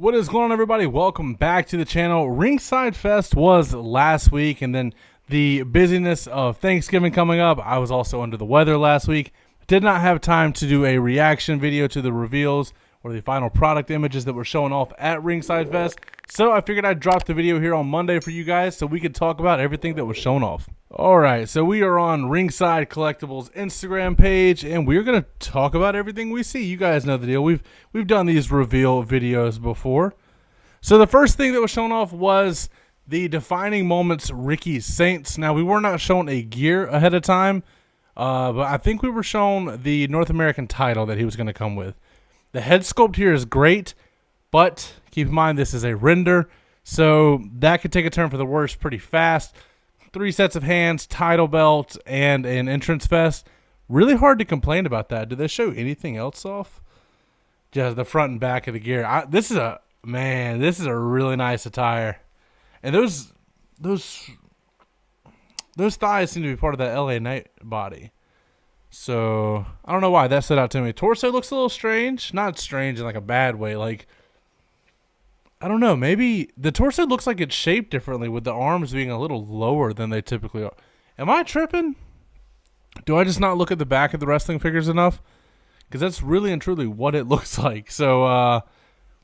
What is going on, everybody? Welcome back to the channel. Ringside Fest was last week, and then the busyness of Thanksgiving coming up, I was also under the weather last week. Did not have time to do a reaction video to the reveals or the final product images that were showing off at Ringside Fest. So I figured I'd drop the video here on Monday for you guys so we could talk about everything that was shown off. Alright, so we are on Ringside Collectibles Instagram page, and we're going to talk about everything we see. You guys know the deal. We've done these reveal videos before. So the first thing that was shown off was the Defining Moments Ricky Saints. Now, we were not shown a gear ahead of time, but I think we were shown the North American title that he was going to come with. The head sculpt here is great, but keep in mind this is a render, so that could take a turn for the worse pretty fast. 3 sets of hands, title belt, and an entrance vest. Really hard to complain about that. Did they show anything else off? Just the front and back of the gear. This is a really nice attire. And those thighs seem to be part of that LA Knight body. So I don't know why that stood out to me. Torso looks a little strange. Not strange in like a bad way. Like, I don't know. Maybe the torso looks like it's shaped differently with the arms being a little lower than they typically are. Am I tripping? Do I just not look at the back of the wrestling figures enough? Because that's really and truly what it looks like. So,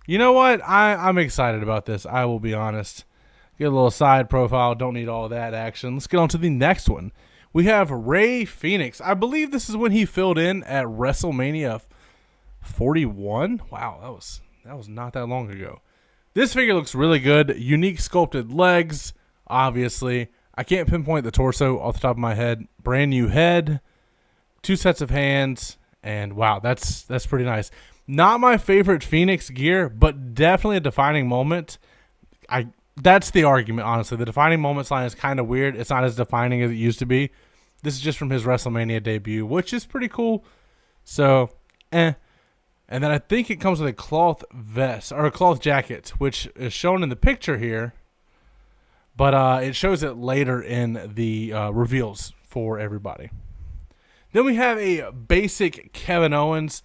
you know what? I'm excited about this. I will be honest. Get a little side profile. Don't need all that action. Let's get on to the next one. We have Rey Fenix. I believe this is when he filled in at WrestleMania 41. Wow, that was not that long ago. This figure looks really good. Unique sculpted legs, obviously. I can't pinpoint the torso off the top of my head. Brand new head, 2 sets of hands, and wow, that's pretty nice. Not my favorite Phoenix gear, but definitely a defining moment. That's the argument, honestly. The defining moments line is kind of weird. It's not as defining as it used to be. This is just from his WrestleMania debut, which is pretty cool. So, And then I think it comes with a cloth vest or a cloth jacket, which is shown in the picture here. But it shows it later in the reveals for everybody. Then we have a basic Kevin Owens.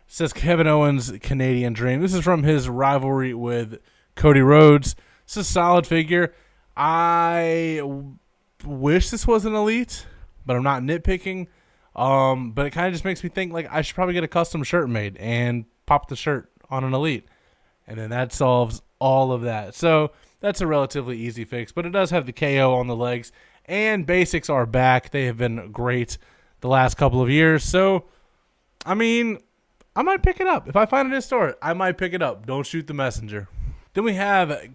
It says Kevin Owens Canadian Dream. This is from his rivalry with Cody Rhodes. It's a solid figure. I wish this was an Elite, but I'm not nitpicking. But it kind of just makes me think like I should probably get a custom shirt made and pop the shirt on an Elite. And then that solves all of that. So that's a relatively easy fix, but it does have the KO on the legs, and basics are back. They have been great the last couple of years. So, I mean, I might pick it up. If I find it in a store, I might pick it up. Don't shoot the messenger. Then we have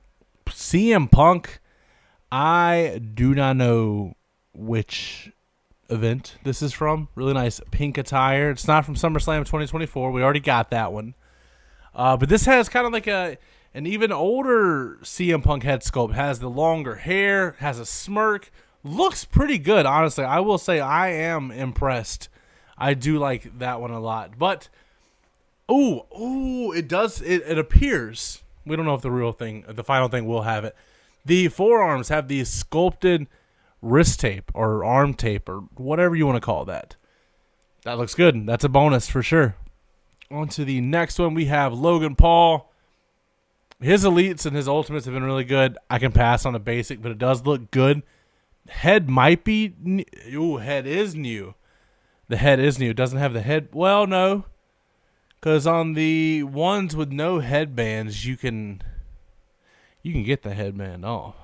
CM Punk. I do not know which event this is from. Really nice pink attire. It's not from SummerSlam 2024. We already got that one. But this has kind of like an even older CM Punk head sculpt. Has the longer hair, has a smirk. Looks pretty good, honestly. I will say I am impressed. I do like that one a lot. But, it does. It appears. We don't know if the final thing will have it. The forearms have the sculpted wrist tape or arm tape or whatever you want to call that. That looks good. That's a bonus for sure. On to the next one. We have Logan Paul. His elites and his ultimates have been really good. I can pass on a basic, but it does look good. Head might be new. Head is new. The head is new. It doesn't have the head. Well, no. Because on the ones with no headbands, you can get the headband off.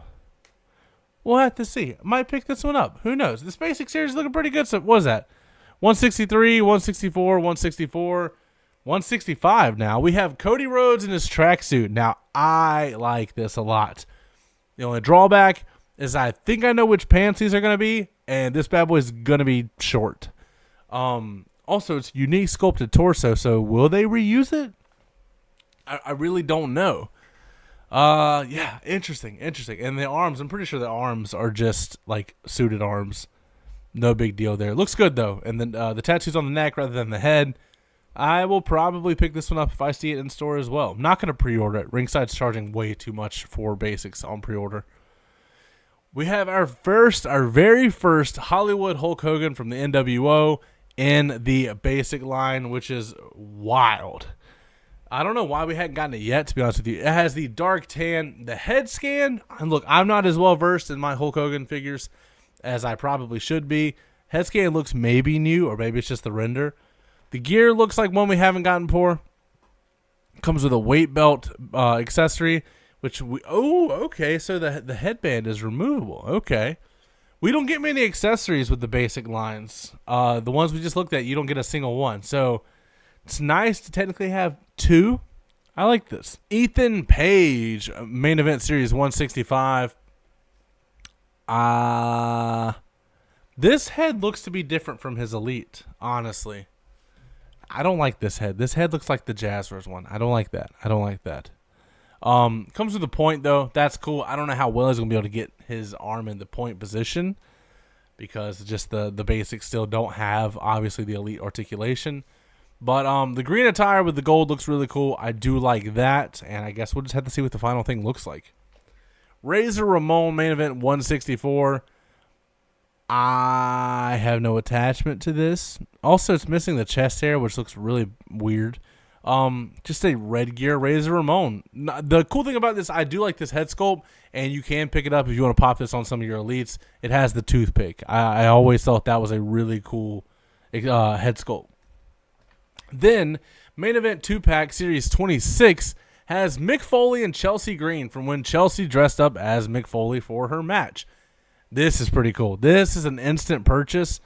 We'll have to see. Might pick this one up. Who knows? This basic series is looking pretty good. So what is that? 163, 164, 164, 165 now. We have Cody Rhodes in his tracksuit. Now, I like this a lot. The only drawback is I think I know which pants these are going to be, and this bad boy is going to be short. Also, it's unique sculpted torso, so will they reuse it? I really don't know. Yeah, interesting. And the arms, I'm pretty sure the arms are just like suited arms. No big deal there. Looks good though. And then the tattoos on the neck rather than the head. I will probably pick this one up if I see it in store as well. I'm not going to pre-order it. Ringside's charging way too much for basics on pre-order. We have our very first Hollywood Hulk Hogan from the NWO in the basic line, which is wild. I don't know why we hadn't gotten it yet, to be honest with you. It has the dark tan, the head scan. And look, I'm not as well versed in my Hulk Hogan figures as I probably should be. Head scan looks maybe new, or maybe it's just the render. The gear looks like one we haven't gotten before. Comes with a weight belt accessory, which okay, so the headband is removable. Okay. We don't get many accessories with the basic lines. The ones we just looked at, you don't get a single one. So it's nice to technically have two. I like this. Ethan Page, main event series 165. This head looks to be different from his Elite, honestly. I don't like this head. This head looks like the Jazzers one. I don't like that. Comes with a point, though. That's cool. I don't know how well he's going to be able to get his arm in the point position because just the basics still don't have, obviously, the Elite articulation. But the green attire with the gold looks really cool. I do like that, and I guess we'll just have to see what the final thing looks like. Razor Ramon main event 164. I have no attachment to this. Also, it's missing the chest hair, which looks really weird. Just a red gear Razor Ramon. The cool thing about this, I do like this head sculpt, and you can pick it up if you want to pop this on some of your Elites. It has the toothpick. I always thought that was a really cool head sculpt. Then, main event 2-pack series 26 has Mick Foley and Chelsea Green from when Chelsea dressed up as Mick Foley for her match. This is pretty cool. This is an instant purchase,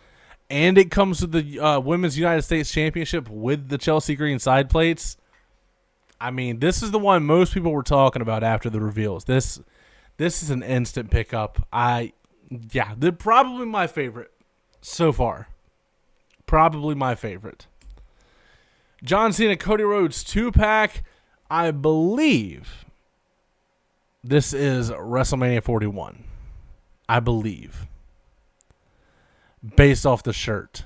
and it comes with the Women's United States Championship with the Chelsea Green side plates. I mean, this is the one most people were talking about after the reveals. This is an instant pickup. They're probably my favorite so far. Probably my favorite. John Cena, Cody Rhodes 2-pack. I believe this is WrestleMania 41. I believe. Based off the shirt.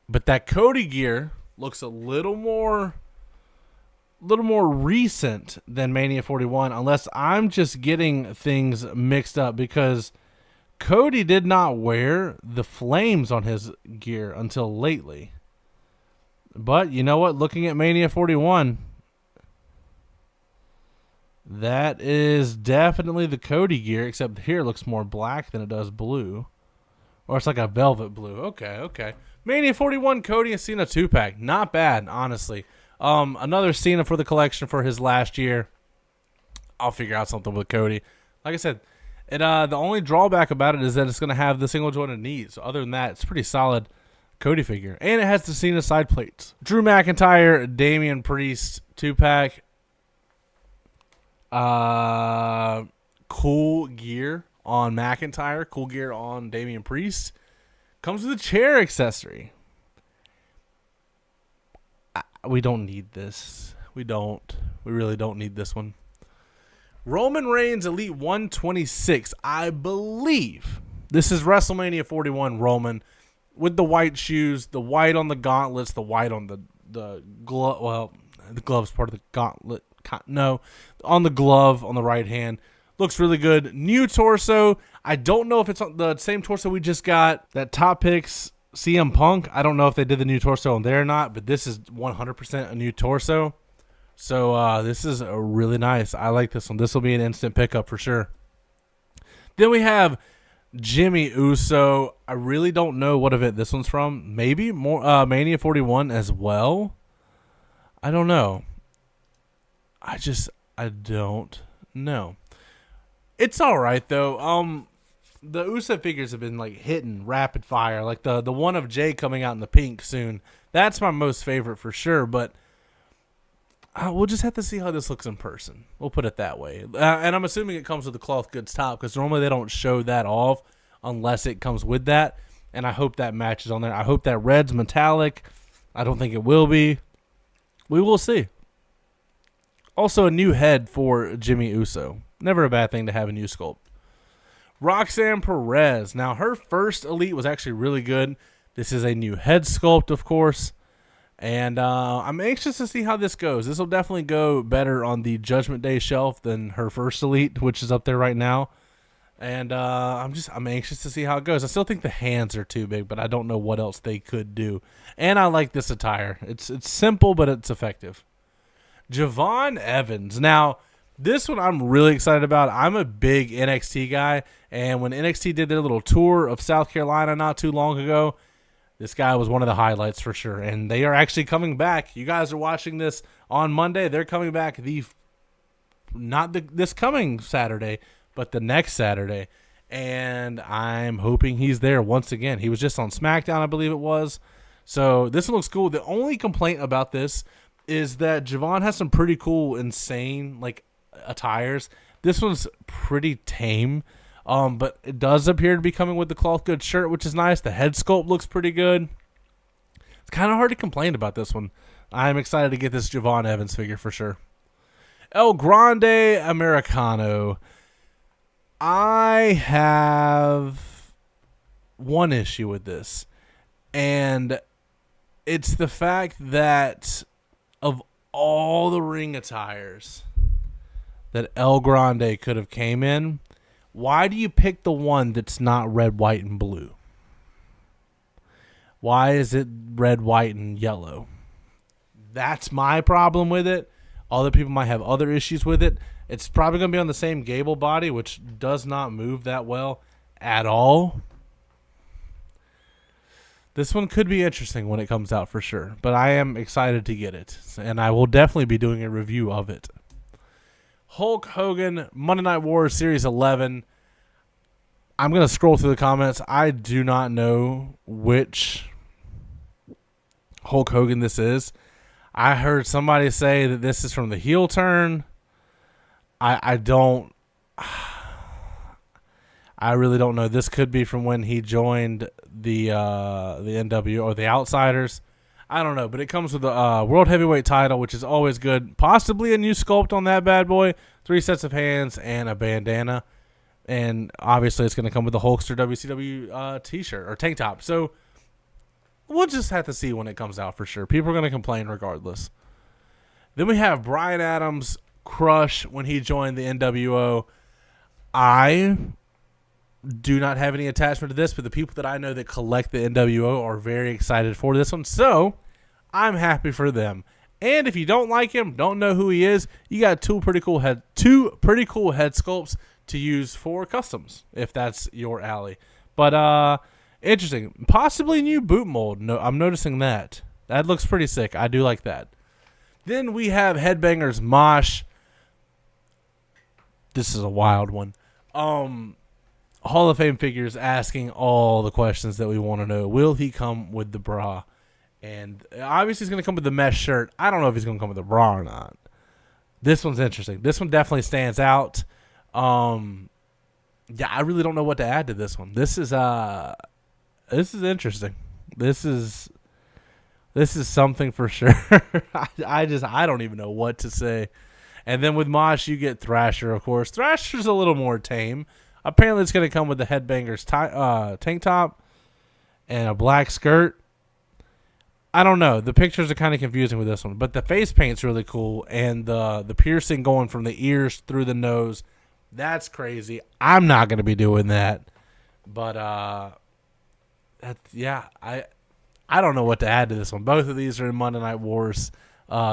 But that Cody gear looks a little more recent than Mania 41, unless I'm just getting things mixed up, because Cody did not wear the flames on his gear until lately. But you know what? Looking at Mania 41, that is definitely the Cody gear, except here it looks more black than it does blue. Or it's like a velvet blue. Okay. Mania 41, Cody and Cena 2-pack. Not bad, honestly. Another Cena for the collection for his last year. I'll figure out something with Cody. Like I said, the only drawback about it is that it's going to have the single jointed knees. So other than that, it's pretty solid Cody figure. And it has the Cena side plates. Drew McIntyre, Damian Priest 2-pack. Cool gear on McIntyre. Cool gear on Damian Priest. Comes with a chair accessory. We don't need this. We really don't need this one. Roman Reigns Elite 126. I believe this is WrestleMania 41 Roman with the white shoes, the white on the gauntlets, the white on the glove. Well, the glove's part of the gauntlet. No, on the glove on the right hand. Looks really good. New torso. I don't know if it's on the same torso we just got. That top picks CM Punk. I don't know if they did the new torso on there or not, but this is 100% a new torso. So this is really nice. I like this one. This will be an instant pickup for sure. Then we have Jimmy Uso. I really don't know what event this one's from. Maybe more Mania 41 as well. I don't know. I don't know. It's all right though. The Uso figures have been like hitting rapid fire. Like the one of Jay coming out in the pink soon. That's my most favorite for sure. But we'll just have to see how this looks in person. We'll put it that way. And I'm assuming it comes with the cloth goods top, because normally they don't show that off unless it comes with that. And I hope that matches on there. I hope that red's metallic. I don't think it will be. We will see. Also, a new head for Jimmy Uso. Never a bad thing to have a new sculpt. Roxanne Perez. Now, her first Elite was actually really good. This is a new head sculpt, of course. And I'm anxious to see how this goes. This will definitely go better on the Judgment Day shelf than her first Elite, which is up there right now. And I'm anxious to see how it goes. I still think the hands are too big, but I don't know what else they could do. And I like this attire. It's simple, but it's effective. Javon Evans. Now, this one I'm really excited about. I'm a big NXT guy, and when NXT did their little tour of South Carolina not too long ago, this guy was one of the highlights for sure. And they are actually coming back. You guys are watching this on Monday. They're coming back this coming Saturday, but the next Saturday. And I'm hoping he's there once again. He was just on SmackDown, I believe it was. So this one looks cool. The only complaint about this is that Javon has some pretty cool, insane attires. This one's pretty tame, but it does appear to be coming with the cloth goods shirt, which is nice. The head sculpt looks pretty good. It's kind of hard to complain about this one. I'm excited to get this Javon Evans figure for sure. El Grande Americano. I have one issue with this, and it's the fact that of all the ring attires that El Grande could have came in, why do you pick the one that's not red, white, and blue? Why is it red, white, and yellow? That's my problem with it. Other people might have other issues with it. It's probably going to be on the same gable body, which does not move that well at all. This one could be interesting when it comes out for sure, but I am excited to get it, and I will definitely be doing a review of it. Hulk Hogan, Monday Night Wars Series 11. I'm going to scroll through the comments. I do not know which Hulk Hogan this is. I heard somebody say that this is from the heel turn. I really don't know. This could be from when he joined the NW or the Outsiders. I don't know, but it comes with the World Heavyweight title, which is always good. Possibly a new sculpt on that bad boy. 3 sets of hands and a bandana. And obviously it's going to come with the Hulkster WCW t-shirt or tank top. So we'll just have to see when it comes out for sure. People are going to complain regardless. Then we have Bryan Adams' crush when he joined the NWO. I do not have any attachment to this, but the people that I know that collect the NWO are very excited for this one. So I'm happy for them. And if you don't like him, don't know who he is, you got two pretty cool head sculpts to use for customs if that's your alley. But interesting, possibly new boot mold. No, I'm noticing that. That looks pretty sick. I do like that. Then we have Headbangers Mosh. This is a wild one. Hall of Fame figures asking all the questions that we want to know. Will he come with the bra? And obviously he's going to come with the mesh shirt. I don't know if he's going to come with the bra or not. This one's interesting. This one definitely stands out. Yeah, I really don't know what to add to this one. This is interesting. This is something for sure. I don't even know what to say. And then with Mosh, you get Thrasher, of course. Thrasher's a little more tame. Apparently, it's going to come with the Headbangers tank top and a black skirt. I don't know. The pictures are kind of confusing with this one, but the face paint's really cool, and the piercing going from the ears through the nose, that's crazy. I'm not going to be doing that, but I don't know what to add to this one. Both of these are in Monday Night Wars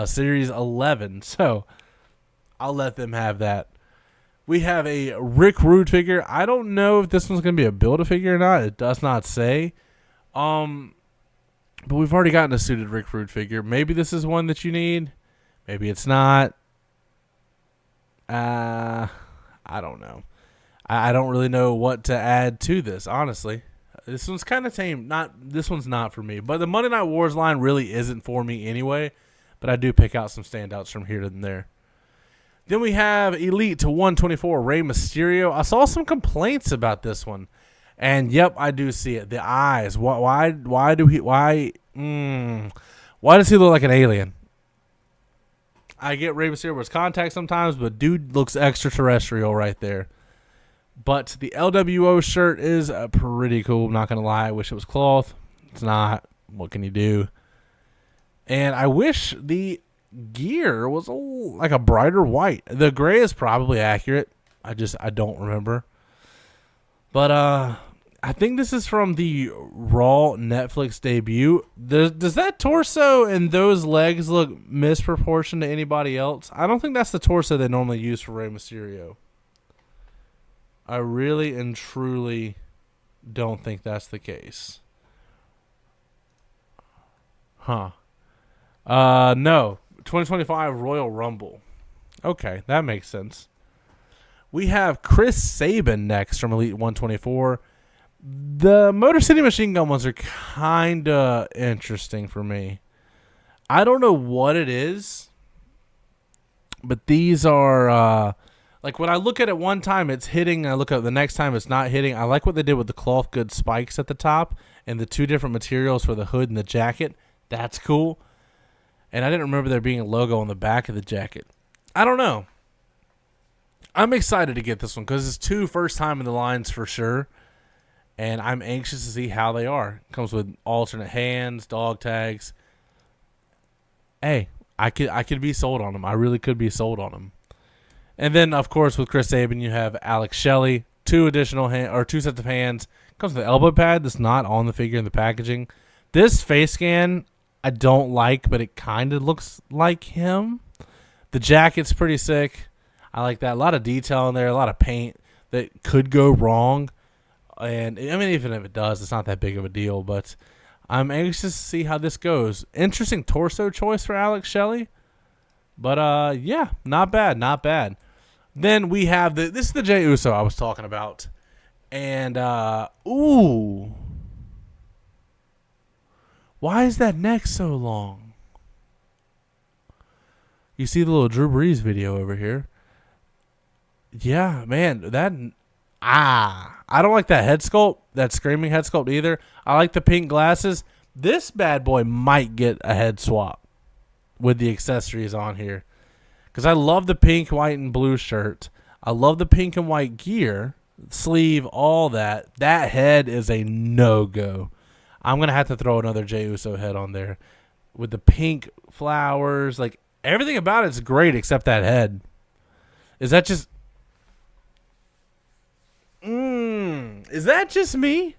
Series 11, so I'll let them have that. We have a Rick Rude figure. I don't know if this one's going to be a Build-A-Figure or not. It does not say. But we've already gotten a suited Rick Rude figure. Maybe this is one that you need. Maybe it's not. I don't know. I don't really know what to add to this, honestly. This one's kind of tame. This one's not for me. But the Monday Night Wars line really isn't for me anyway. But I do pick out some standouts from here and there. Then we have Elite to 124, Rey Mysterio. I saw some complaints about this one. And yep, I do see it. The eyes. Why does he look like an alien? I get Rey Mysterio with contact sometimes, but dude looks extraterrestrial right there. But the LWO shirt is pretty cool. I'm not going to lie. I wish it was cloth. It's not. What can you do? And I wish the gear was like a brighter white. The gray is probably accurate. I don't remember. But I think this is from the Raw Netflix debut. Does that torso and those legs look misproportioned to anybody else? I don't think that's the torso they normally use for Rey Mysterio. I really and truly don't think that's the case. Huh. No. 2025 Royal Rumble. Okay, that makes sense. We have Chris Sabin next from Elite 124. The Motor City Machine Gun ones are kind of interesting for me. I don't know what it is, but these are, like when I look at it one time, it's hitting, and I look at it the next time, it's not hitting. I like what they did with the cloth good spikes at the top and the two different materials for the hood and the jacket. That's cool. And I didn't remember there being a logo on the back of the jacket. I don't know. I'm excited to get this one because it's two first time in the lines for sure. And I'm anxious to see how they are. It comes with alternate hands, dog tags. Hey, I could be sold on them. I really could be sold on them. And then, of course, with Chris Sabin, you have Alex Shelley, two sets of hands. Comes with an elbow pad that's not on the figure in the packaging. This face scan I don't like, but it kind of looks like him. The jacket's pretty sick. I like that. A lot of detail in there, a lot of paint that could go wrong. And, I mean, even if it does, it's not that big of a deal. But I'm anxious to see how this goes. Interesting torso choice for Alex Shelley. But, yeah, not bad, not bad. Then we have this is the Jey Uso I was talking about. And, ooh. Why is that neck so long? You see the little Drew Brees video over here. Yeah, man, I don't like that head sculpt, that screaming head sculpt either. I like the pink glasses. This bad boy might get a head swap with the accessories on here. Because I love the pink, white, and blue shirt. I love the pink and white gear, sleeve, all that. That head is a no-go. I'm going to have to throw another Jey Uso head on there. With the pink flowers, like everything about it's great except that head. Is that just... Is that just me?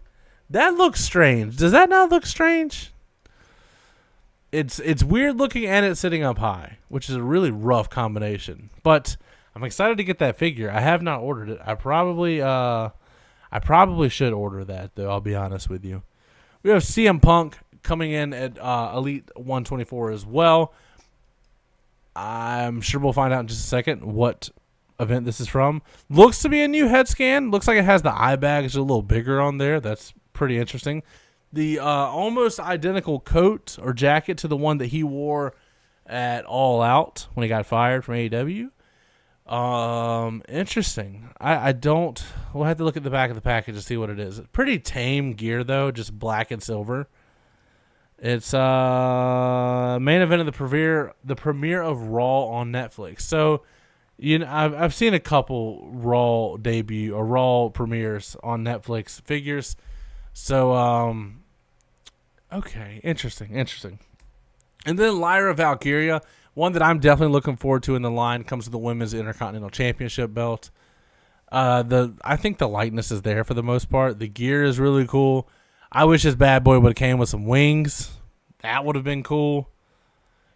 That looks strange. Does that not look strange? It's weird looking and it's sitting up high, which is a really rough combination. But I'm excited to get that figure. I have not ordered it. I probably should order that though. I'll be honest with you. We have CM Punk coming in at Elite 124 as well. I'm sure we'll find out in just a second what event this is from. Looks to be a new head scan. Looks like it has the eye bags a little bigger on there. That's pretty interesting. The almost identical coat or jacket to the one that he wore at All Out when he got fired from AEW. Interesting. We'll have to look at the back of the package to see what it is. Pretty tame gear though, just black and silver. It's main event of the premiere of Raw on Netflix. So, you know, I've seen a couple Raw debut or Raw premieres on Netflix figures. So, okay, interesting. And then Lyra Valkyria, one that I'm definitely looking forward to in the line, comes with the Women's Intercontinental Championship belt. I think the likeness is there for the most part. The gear is really cool. I wish this bad boy would have came with some wings. That would have been cool.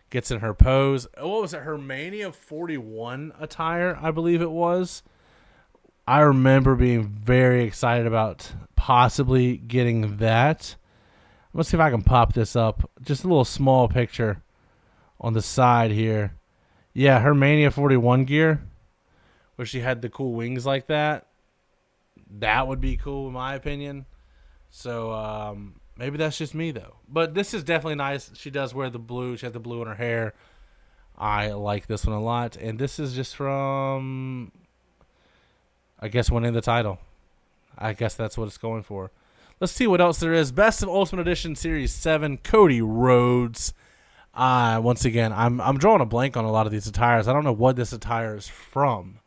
Gets in her pose. What was it? Her Mania 41 attire, I believe it was. I remember being very excited about possibly getting that. Let's see if I can pop this up. Just a little small picture on the side here. Yeah, her Mania 41 gear, where she had the cool wings like that. That would be cool in my opinion. So maybe that's just me though. But this is definitely nice. She does wear the blue. She has the blue in her hair. I like this one a lot. And this is just from, I guess, winning the title. I guess that's what it's going for. Let's see what else there is. Best of Ultimate Edition Series 7, Cody Rhodes. Once again, I'm drawing a blank on a lot of these attires. I don't know what this attire is from.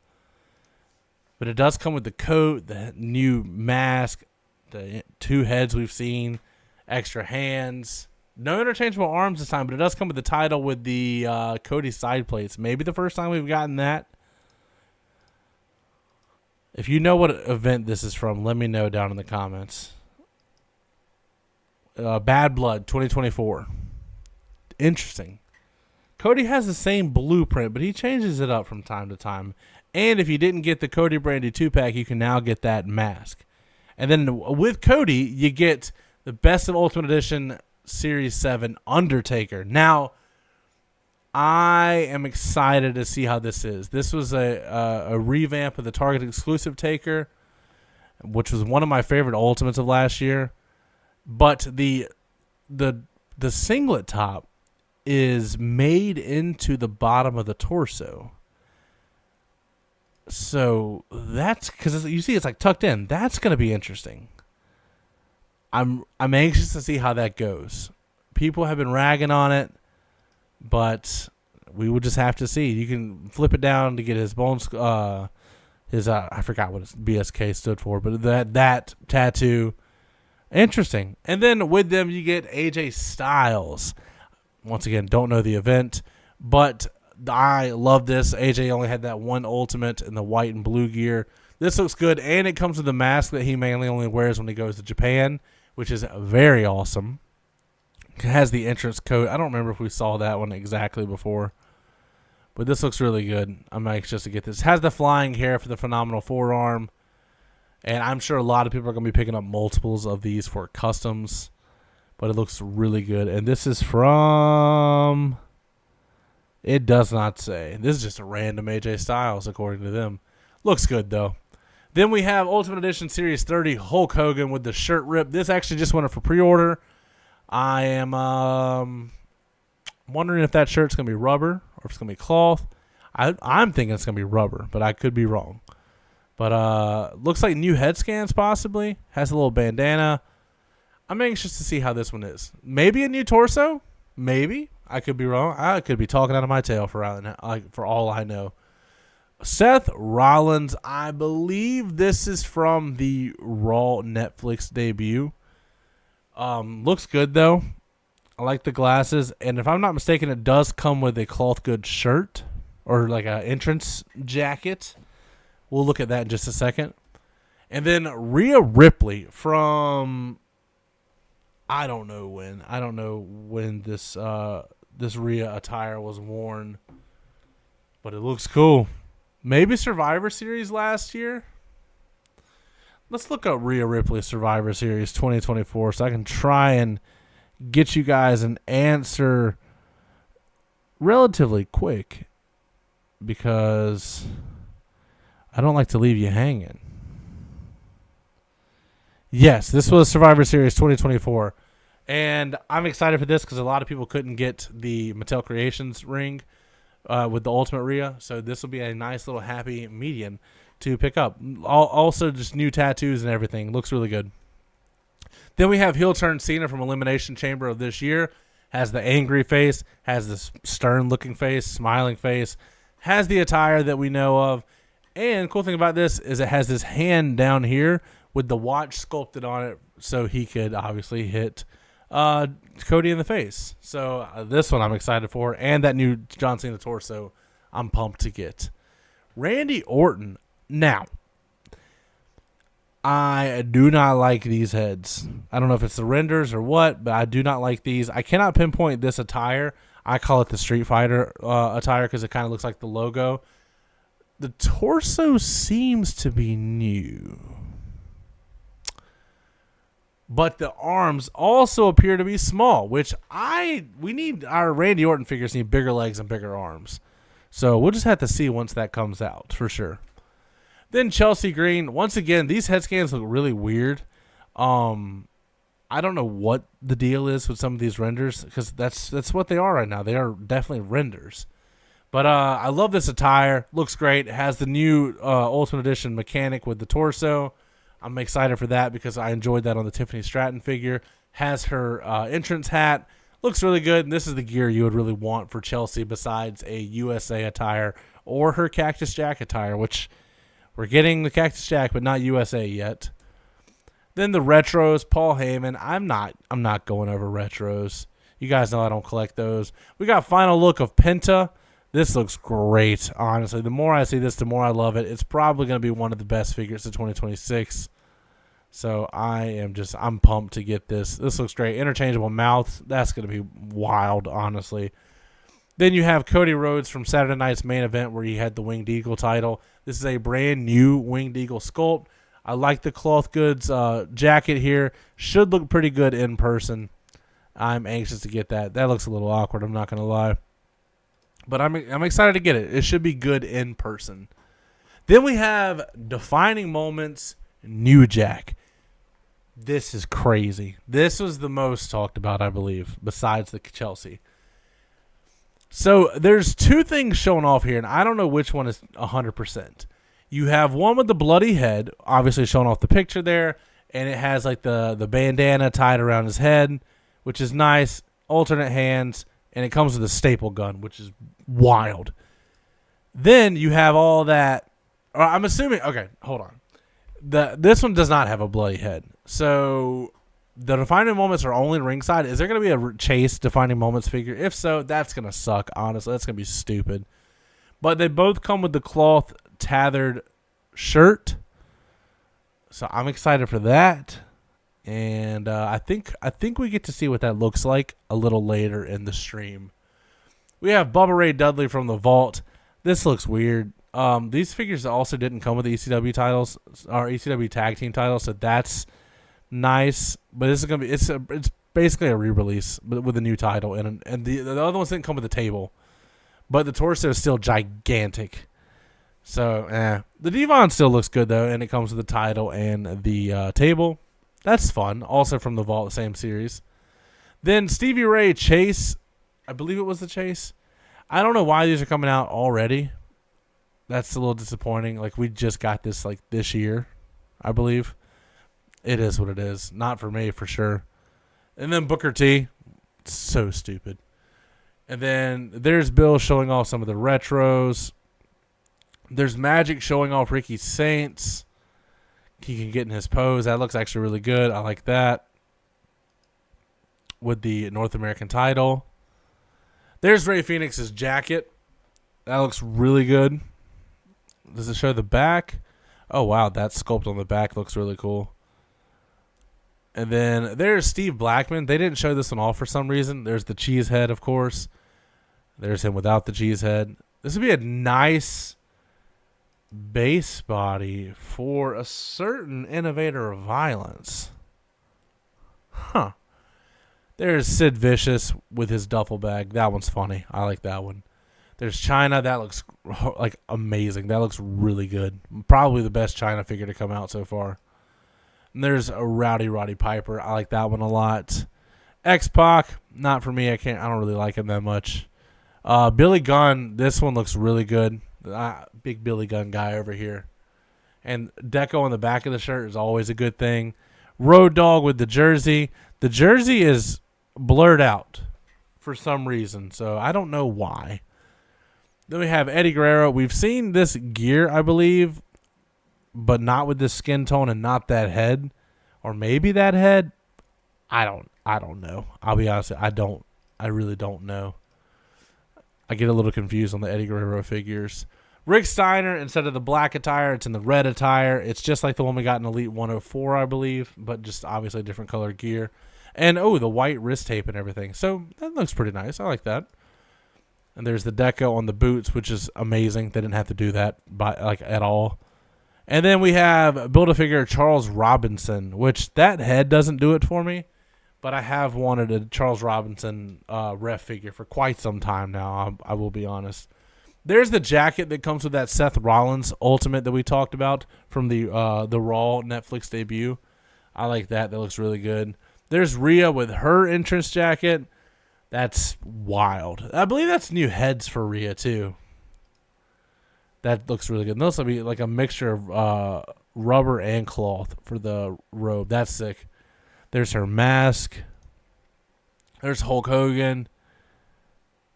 But it does come with the coat, the new mask, the two heads we've seen, extra hands. No interchangeable arms this time, but it does come with the title with the Cody side plates. Maybe the first time we've gotten that. If you know what event this is from, let me know down in the comments. Bad Blood 2024. Interesting. Cody has the same blueprint, but he changes it up from time to time. And if you didn't get the Cody Brandy 2-pack, you can now get that mask. And then with Cody, you get the Best of Ultimate Edition Series 7 Undertaker. Now, I am excited to see how this is. This was a revamp of the Target exclusive Taker, which was one of my favorite Ultimates of last year. But the singlet top is made into the bottom of the torso. So that's because you see it's like tucked in. That's going to be interesting. I'm anxious to see how that goes. People have been ragging on it, but we will just have to see. You can flip it down to get his bones. I forgot what his BSK stood for, but that tattoo, interesting. And then with them, you get AJ Styles. Once again, don't know the event, but I love this. AJ only had that one Ultimate in the white and blue gear. This looks good, and it comes with the mask that he mainly only wears when he goes to Japan, which is very awesome. It has the entrance coat. I don't remember if we saw that one exactly before, but this looks really good. I'm anxious to get this. It has the flying hair for the phenomenal forearm, and I'm sure a lot of people are going to be picking up multiples of these for customs, but it looks really good. And this is from... It does not say. This is just a random AJ Styles, according to them. Looks good, though. Then we have Ultimate Edition Series 30 Hulk Hogan with the shirt rip. This actually just went up for pre-order. I am wondering if that shirt's going to be rubber or if it's going to be cloth. I'm thinking it's going to be rubber, but I could be wrong. But looks like new head scans possibly. Has a little bandana. I'm anxious to see how this one is. Maybe a new torso? Maybe. I could be wrong. I could be talking out of my tail for all I know. Seth Rollins, I believe this is from the Raw Netflix debut. Looks good, though. I like the glasses. And if I'm not mistaken, it does come with a cloth goods shirt or like an entrance jacket. We'll look at that in just a second. And then Rhea Ripley from... I don't know when this Rhea attire was worn, but it looks cool. Maybe Survivor Series last year. Let's look up Rhea Ripley Survivor Series 2024 so I can try and get you guys an answer relatively quick because I don't like to leave you hanging. Yes, this was Survivor Series 2024, and I'm excited for this because a lot of people couldn't get the Mattel Creations ring with the Ultimate Rhea, so this will be a nice little happy medium to pick up. Also, just new tattoos and everything. Looks really good. Then we have heel turn Cena from Elimination Chamber of this year. Has the angry face, has this stern-looking face, smiling face, has the attire that we know of, and cool thing about this is it has this hand down here with the watch sculpted on it so he could obviously hit Cody in the face. So this one I'm excited for. And that new John Cena torso I'm pumped to get. Randy Orton. Now, I do not like these heads. I don't know if it's the renders or what, but I do not like these. I cannot pinpoint this attire. I call it the Street Fighter attire because it kind of looks like the logo. The torso seems to be new. But the arms also appear to be small, which we need our Randy Orton figures need bigger legs and bigger arms. So we'll just have to see once that comes out for sure. Then Chelsea Green, once again, these head scans look really weird. I don't know what the deal is with some of these renders because that's what they are right now. They are definitely renders. But I love this attire. Looks great. It has the new Ultimate Edition mechanic with the torso. I'm excited for that because I enjoyed that on the Tiffany Stratton figure. Has her entrance hat. Looks really good. And this is the gear you would really want for Chelsea besides a USA attire or her Cactus Jack attire, which we're getting the Cactus Jack, but not USA yet. Then the retros, Paul Heyman. I'm not going over retros. You guys know I don't collect those. We got final look of Penta. This looks great, honestly. The more I see this, the more I love it. It's probably going to be one of the best figures of 2026. So I'm pumped to get this. This looks great. Interchangeable mouth. That's going to be wild, honestly. Then you have Cody Rhodes from Saturday Night's Main Event where he had the Winged Eagle title. This is a brand new Winged Eagle sculpt. I like the cloth goods jacket here. Should look pretty good in person. I'm anxious to get that. That looks a little awkward, I'm not going to lie. But I'm excited to get it. It should be good in person. Then we have Defining Moments, New Jack. This is crazy. This was the most talked about, I believe, besides the Chelsea. So there's two things showing off here, and I don't know which one is 100%. You have one with the bloody head, obviously showing off the picture there, and it has like the bandana tied around his head, which is nice. Alternate hands, and it comes with a staple gun, which is wild. Then you have all that. I'm assuming. Okay, hold on. This one does not have a bloody head. So the Defining Moments are only ringside. Is there going to be a Chase Defining Moments figure? If so, that's going to suck, honestly. That's going to be stupid. But they both come with the cloth tethered shirt. So I'm excited for that. And I think we get to see what that looks like a little later in the stream. We have Bubba Ray Dudley from the Vault. This looks weird. These figures also didn't come with the ECW titles or ECW tag team titles, so that's nice. But this is gonna be it's basically a re-release but with a new title, and the other ones didn't come with a table, but the torso is still gigantic. So the Devon still looks good though, and it comes with the title and the table. That's fun. Also from the Vault, same series. Then Stevie Ray Chase, I believe it was the Chase. I don't know why these are coming out already. That's a little disappointing. Like, we just got this like this year, I believe. It is what it is. Not for me, for sure. And then Booker T. So stupid. And then there's Bill showing off some of the retros. There's Magic showing off Ricky Saints. He can get in his pose. That looks actually really good. I like that. With the North American title. There's Ray Phoenix's jacket. That looks really good. Does it show the back? Oh, wow. That sculpt on the back looks really cool. And then there's Steve Blackman. They didn't show this one off for some reason. There's the cheese head, of course. There's him without the cheese head. This would be a nice base body for a certain innovator of violence. Huh. There's Sid Vicious with his duffel bag. That one's funny. I like that one. There's China. That looks like amazing. That looks really good. Probably the best China figure to come out so far. And there's a Rowdy Roddy Piper. I like that one a lot. X-Pac, not for me. I don't really like him that much. Billy Gunn. This one looks really good. Big Billy Gunn guy over here. And deco on the back of the shirt is always a good thing. Road Dogg with the jersey. The jersey is blurred out for some reason, so I don't know why. Then we have Eddie Guerrero. We've seen this gear, I believe, but not with this skin tone and not that head. Or maybe that head. I don't know. I'll be honest, I really don't know. I get a little confused on the Eddie Guerrero figures. Rick Steiner, instead of the black attire, it's in the red attire. It's just like the one we got in Elite 104, I believe, but just obviously different color gear. And, the white wrist tape and everything. So that looks pretty nice. I like that. And there's the deco on the boots, which is amazing. They didn't have to do that at all. And then we have Build-A-Figure Charles Robinson, which that head doesn't do it for me. But I have wanted a Charles Robinson ref figure for quite some time now, I will be honest. There's the jacket that comes with that Seth Rollins Ultimate that we talked about from the Raw Netflix debut. I like that. That looks really good. There's Rhea with her entrance jacket. That's wild. I believe that's new heads for Rhea, too. That looks really good. And those will be like a mixture of rubber and cloth for the robe. That's sick. There's her mask. There's Hulk Hogan.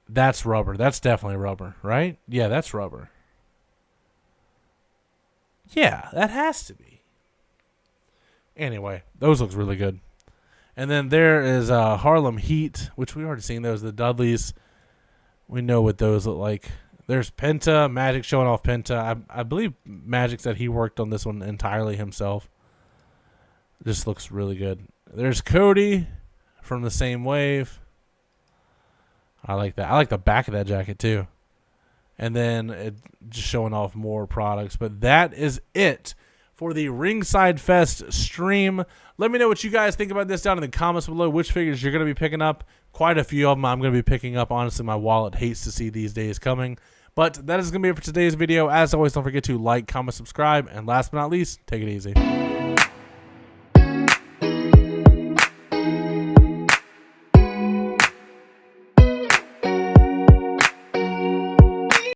That's rubber. That's definitely rubber, right? Yeah, that's rubber. Yeah, that has to be. Anyway, those looks really good. And then there is Harlem Heat, which we already seen those. The Dudleys, we know what those look like. There's Penta, Magic showing off Penta. I believe Magic said he worked on this one entirely himself. This looks really good. There's Cody from the same wave. I like that. I like the back of that jacket too. And then it just showing off more products. But that is it for the Ringside Fest stream. Let me know what you guys think about this down in the comments below. Which figures you're going to be picking up. Quite a few of them I'm going to be picking up. Honestly, my wallet hates to see these days coming. But that is going to be it for today's video. As always, don't forget to like, comment, subscribe. And last but not least, take it easy.